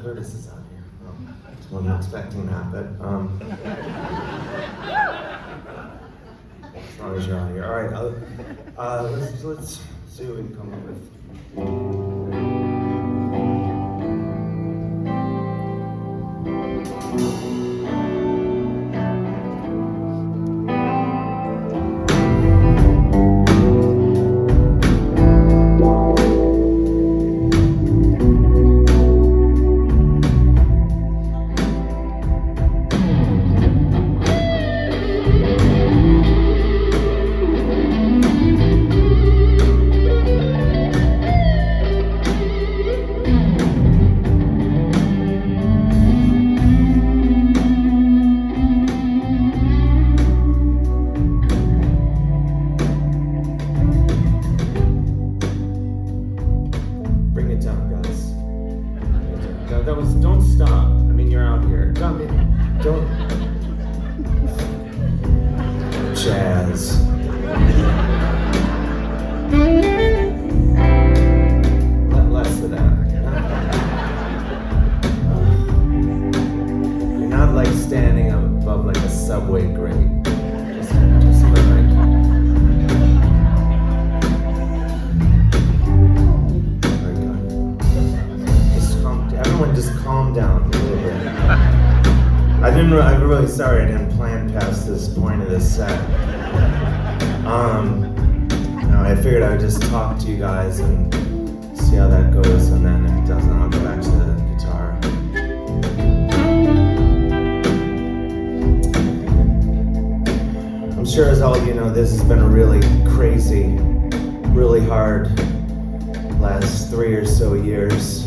Curtis is out here. I wasn't expecting that, but as long as you're out here. All right, let's see what we can come up with. Don't stop. I mean, you're out here. Don't. Jazz. Less of that. You're not like standing above like a subway grate. Just like. Everyone just calm down a little bit. I'm really sorry I didn't plan past this point of this set. I figured I would just talk to you guys and see how that goes, and then if it doesn't, I'll go back to the guitar. I'm sure as all of you know, this has been a really crazy, really hard last 3 or so years.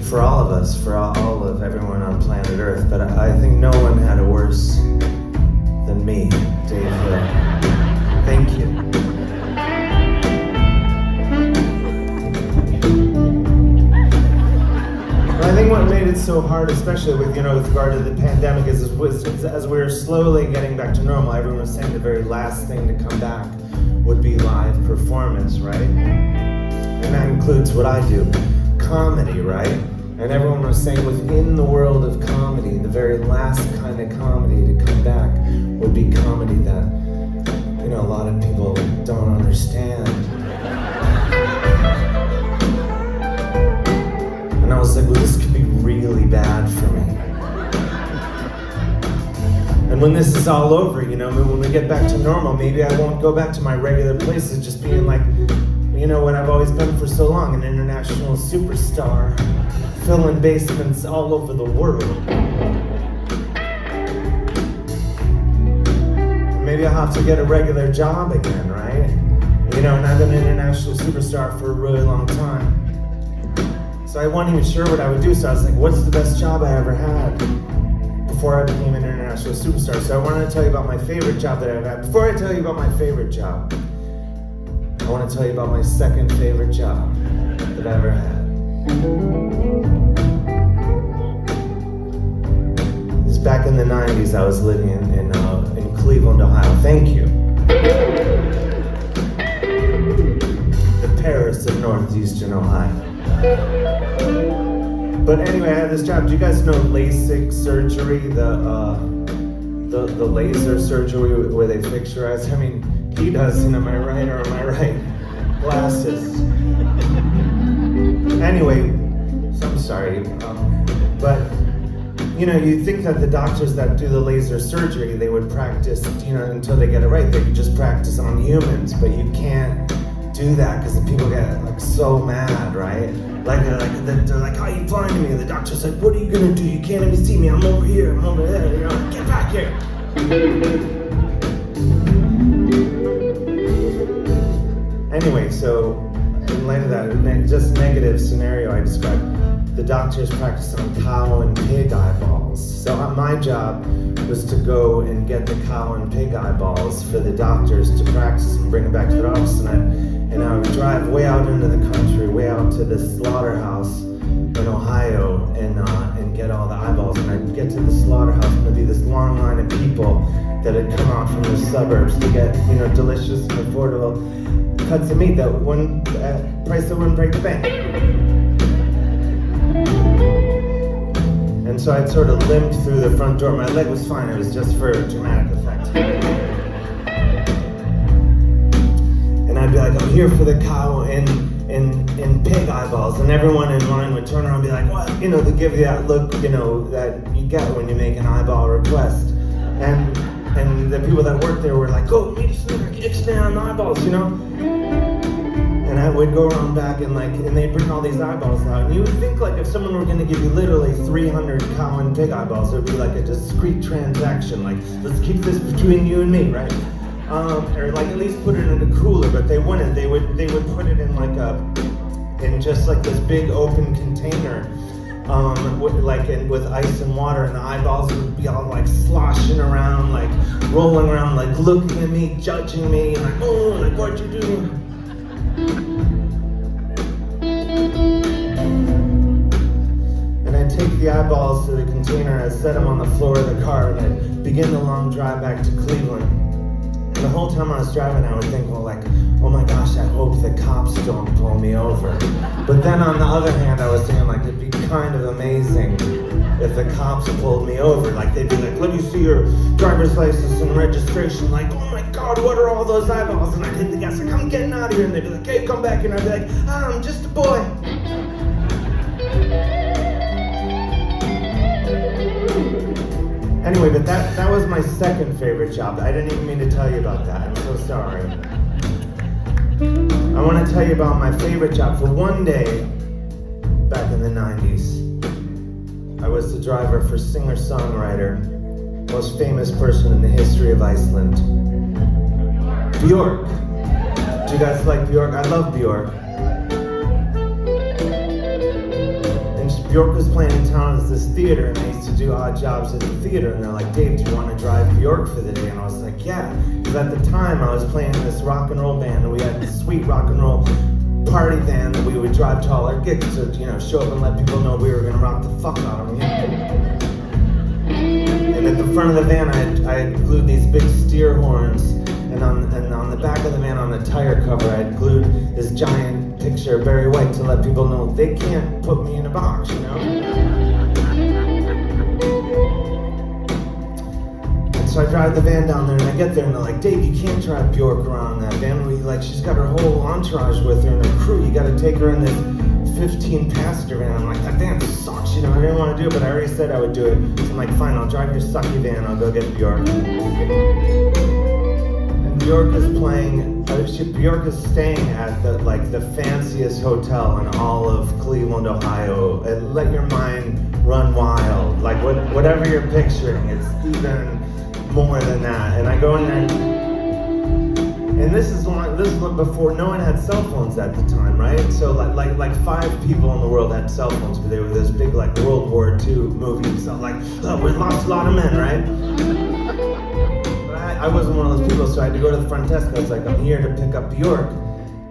For all of us, for all of everyone on planet Earth, but I think no one had it worse than me, Dave Hill. Thank you. But I think what made it so hard, especially with regard to the pandemic, is as we were slowly getting back to normal, everyone was saying the very last thing to come back would be live performance, right? And that includes what I do, comedy, right? And everyone was saying within the world of comedy, the very last kind of comedy to come back would be comedy that, a lot of people don't understand. And I was like, well, this could be really bad for me. And when this is all over, when we get back to normal, maybe I won't go back to my regular places just being like, what I've always been for so long, an international superstar, filling basements all over the world. Maybe I'll have to get a regular job again, right? And I've been an international superstar for a really long time. So I wasn't even sure what I would do, so I was like, what's the best job I ever had before I became an international superstar? So I wanted to tell you about my favorite job that I've had. Before I tell you about my favorite job, I want to tell you about my second favorite job that I ever had. It's back in the 90s. I was living in Cleveland, Ohio. Thank you. The Paris of Northeastern Ohio. But anyway, I had this job. Do you guys know LASIK surgery? The laser surgery where they fix your eyes? I mean, he does, am I right or am I right? Glasses. Anyway, so I'm sorry, but you think that the doctors that do the laser surgery, they would practice, until they get it right. They could just practice on humans, but you can't do that because the people get like so mad, right? They're like, oh, you blind to me. And the doctor's like, what are you gonna do? You can't even see me. I'm over here. I'm over there. Get back here. Anyway, so in light of that, just negative scenario I described, the doctors practice on cow and pig eyeballs. So my job was to go and get the cow and pig eyeballs for the doctors to practice and bring them back to their office. And I would drive way out into the country, way out to the slaughterhouse in Ohio, and get all the eyeballs. And I'd get to the slaughterhouse, and there'd be this long line of people that had come out from the suburbs to get, delicious and affordable cuts of meat that wouldn't, price that wouldn't break the bank. so I'd sort of limped through the front door. My leg was fine, it was just for dramatic effect. And I'd be like, I'm here for the cow in pig eyeballs, and everyone in line would turn around and be like, what? You know, they give you that look, you know, that you get when you make an eyeball request. And the people that worked there were like, go, meet us there, expand on the eyeballs, you know? And I would go around back and they'd bring all these eyeballs out. And you would think like if someone were gonna give you literally 300 cow and pig eyeballs, it would be like a discreet transaction. Like, let's keep this between you and me, right? Or like at least put it in a cooler, but they wouldn't. They would put it in in just like this big open container, with ice and water, and the eyeballs would be all like sloshing around, like rolling around, like looking at me, judging me, and like, oh, like what'd you do? And I'd take the eyeballs to the container, I'd set them on the floor of the car, and I'd begin the long drive back to Cleveland. And the whole time I was driving, I would think, well, like, oh my gosh, I hope the cops don't pull me over. But then on the other hand, I was thinking, like, it'd be kind of amazing if the cops pulled me over. Like, they'd be like, let me see your driver's license and registration. Like, oh my God, what are all those eyeballs? And I'd hit the gas, like, I'm getting out of here. And they'd be like, hey, come back here. And I'd be like, I'm just a boy. Anyway, but that was my second favorite job. I didn't even mean to tell you about that. I'm so sorry. I want to tell you about my favorite job. For one day, back in the 90s, I was the driver for singer-songwriter, most famous person in the history of Iceland, Bjork. Do you guys like Bjork? I love Bjork. Bjork was playing in town at this theater, and they used to do odd jobs at the theater, and they're like, Dave, do you want to drive Bjork for the day? And I was like, yeah, because at the time I was playing in this rock and roll band, and we had this sweet rock and roll party van that we would drive to all our gigs to, you know, show up and let people know we were going to rock the fuck out of them. And at the front of the van, I had glued these big steer horns, and on the back of the van, on the tire cover, I had glued this giant picture of Barry White to let people know they can't put me in a box, you know? And so I drive the van down there, and I get there, and they're like, Dave, you can't drive Bjork around that van. She's got her whole entourage with her and her crew. You gotta take her in this 15-passenger van. I'm like, that van sucks, you know? I didn't want to do it, but I already said I would do it. So I'm like, fine, I'll drive your sucky van. I'll go get Bjork. Bjork is Bjork is staying at the fanciest hotel in all of Cleveland, Ohio. And let your mind run wild. Like whatever you're picturing, it's even more than that. And I go in there, and this is before no one had cell phones at the time, right? So like 5 people in the world had cell phones, but they were this big like World War II movie. So like, oh, we lost a lot of men, right? I wasn't one of those people, so I had to go to the front desk. I was like, I'm here to pick up Bjork.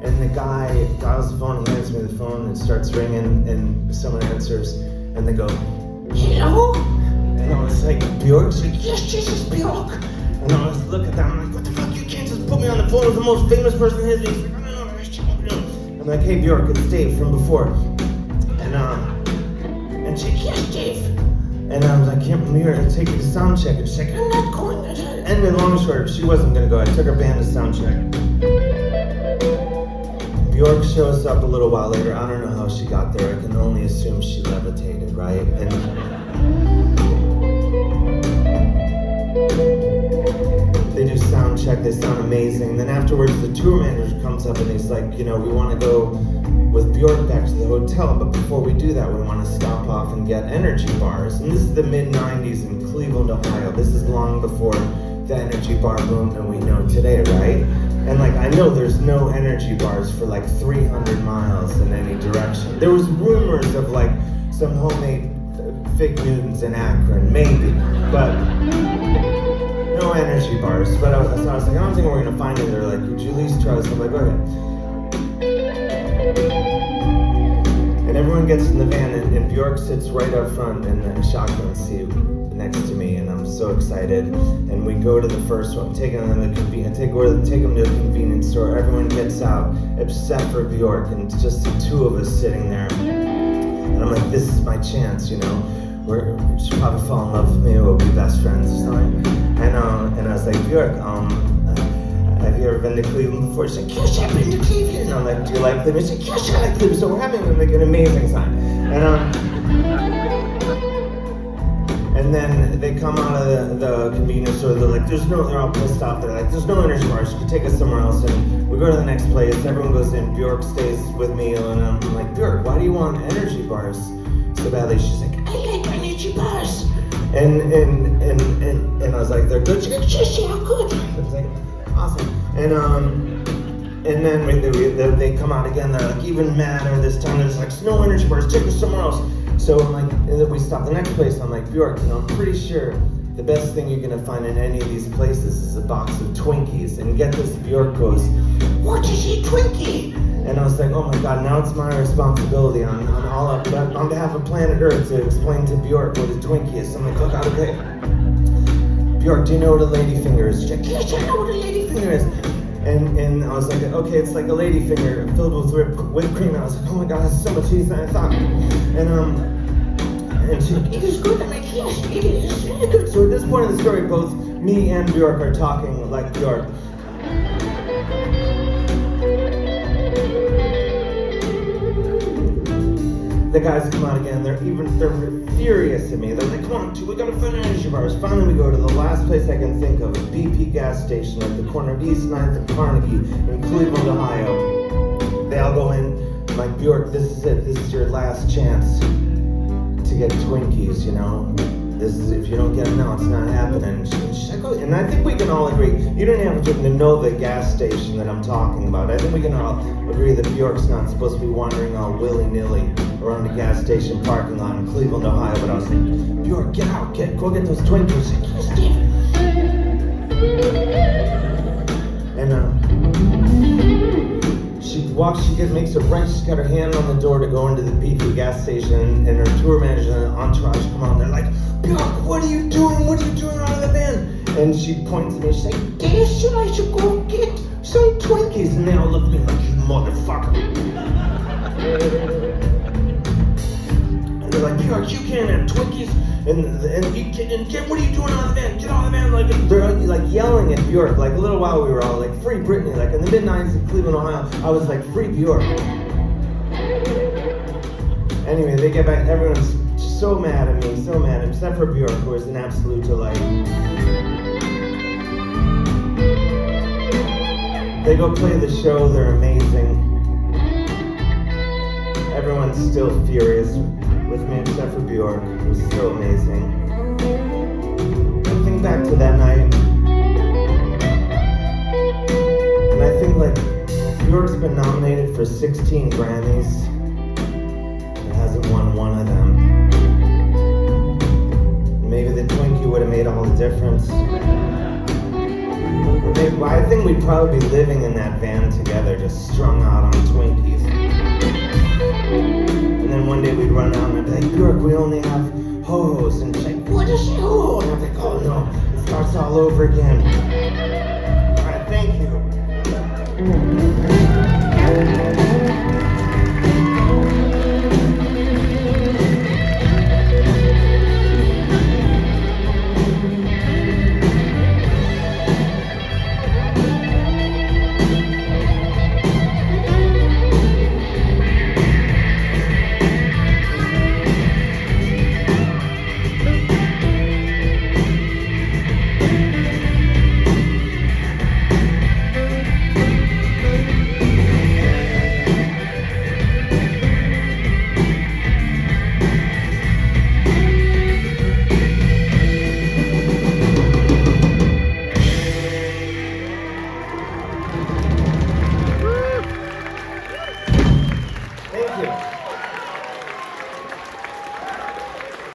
And the guy dials the phone, he hands me the phone, and it starts ringing, and someone answers, and they go, hello? And I was like, Bjork? She's like, yes, Jesus, Bjork. And I was looking at them, I'm like, what the fuck, you can't just put me on the phone with the most famous person in history. He's like, I don't know. I'm like, hey, Bjork, it's Dave from before. And she's like, yes, Dave. And I was like, I'm here to take you to sound check. And she's like, I'm not going there. Anyway, long and short, she wasn't gonna go. I took her band to sound check. Bjork shows up a little while later. I don't know how she got there. I can only assume she levitated, right? And they do sound check. They sound amazing. And then afterwards, the tour manager comes up and he's like, you know, we want to go with Bjork back to the hotel, but before we do that, we want to stop off and get energy bars. And this is the mid-90s in Cleveland, Ohio. This is long before the energy bar boom that we know today, right? And like, I know there's no energy bars for like 300 miles in any direction. There was rumors of like some homemade Fig Newtons in Akron, maybe, but no energy bars. But I was like, I don't think we're gonna find it. They're like, would you at least try this? I'm like, okay. And everyone gets in the van, and Bjork sits right up front in the shotgun seat next to me, and I'm so excited. And we go to the first one, take them to a convenience store. Everyone gets out, except for Bjork, and it's just the two of us sitting there. And I'm like, this is my chance, you know. she'll probably fall in love with me, we'll be best friends or something. And I was like, Bjork, have you ever been to Cleveland before? She's like, yes, I've been to Cleveland. And I'm like, do you like Cleveland? She's like, yes, I like Cleveland. So we're having like an amazing time. And then they come out of the convenience store, they're like, they're all pissed off. They're like, there's no energy bars, you can take us somewhere else. And we go to the next place, everyone goes in, Bjork stays with me, and I'm like, Bjork, why do you want energy bars so badly? She's like, I like energy bars. And I was like, they're good? She's like, yes, yeah, good. I was like, awesome. And then they come out again, they're like even madder this time, they're just like, no energy bars, take us somewhere else. So I'm like, and then we stop the next place, and I'm like, Bjork, I'm pretty sure the best thing you're gonna find in any of these places is a box of Twinkies. And get this, Bjork goes, what is a Twinkie? And I was like, oh my God, now it's my responsibility on behalf of planet Earth to explain to Bjork what a Twinkie is. So I'm like, okay. Bjork, do you know what a ladyfinger is? She's like, yes, I know what a ladyfinger is. And I was like, okay, it's like a ladyfinger filled with whipped cream. And I was like, oh my God, that's so much easier than I thought. And she's like, it is good. I'm like, yes, it is really good. So at this point in the story, both me and Bjork are talking like Bjork. The guys come out again, they're furious at me. They're like, come on, we gotta find energy bars. Finally we go to the last place I can think of, a BP gas station at the corner of East 9th and Carnegie in Cleveland, Ohio. They all go in, I'm like, Bjork, this is it. This is your last chance to get Twinkies, you know? This is, if you don't get them now, it's not happening. She's like, oh, and I think we can all agree, you don't have to know the gas station that I'm talking about. I think we can all agree that Bjork's not supposed to be wandering all willy-nilly around the gas station parking lot in Cleveland, Ohio. But I was like, Bjork, get out, go get those Twinkies. She's like, yes, Dave. And makes a right, she's got her hand on the door to go into the BP gas station, and her tour manager and entourage come on, they're like, Bjork, what are you doing? What are you doing out of the van? And she points at me, she's like, Dave, I should go get some Twinkies. And they all look at me like, you motherfucker. And they're like, Bjork, you can't have Twinkies. And what are you doing out of the van? Get out of the van! Like they're like yelling at Bjork. Like a little while we were all like, free Britney. Like in the mid-90s in Cleveland, Ohio, I was like, free Bjork. Anyway, they get back. Everyone's so mad at me, except for Bjork, who is an absolute delight. They go play the show. They're amazing. Everyone's still furious with me except for Bjork. It was so amazing. I think back to that night, and I think like Bjork's been nominated for 16 Grammys and hasn't won one of them. Maybe the Twinkie would have made all the difference. I think we'd probably be living in that van together, just strung out on Twinkies. And then one day we'd run out and I'd be like, Bjork, we only have ho-hos. And she's like, what is ho-ho? And I'm like, oh no, it starts all over again. All right, thank you.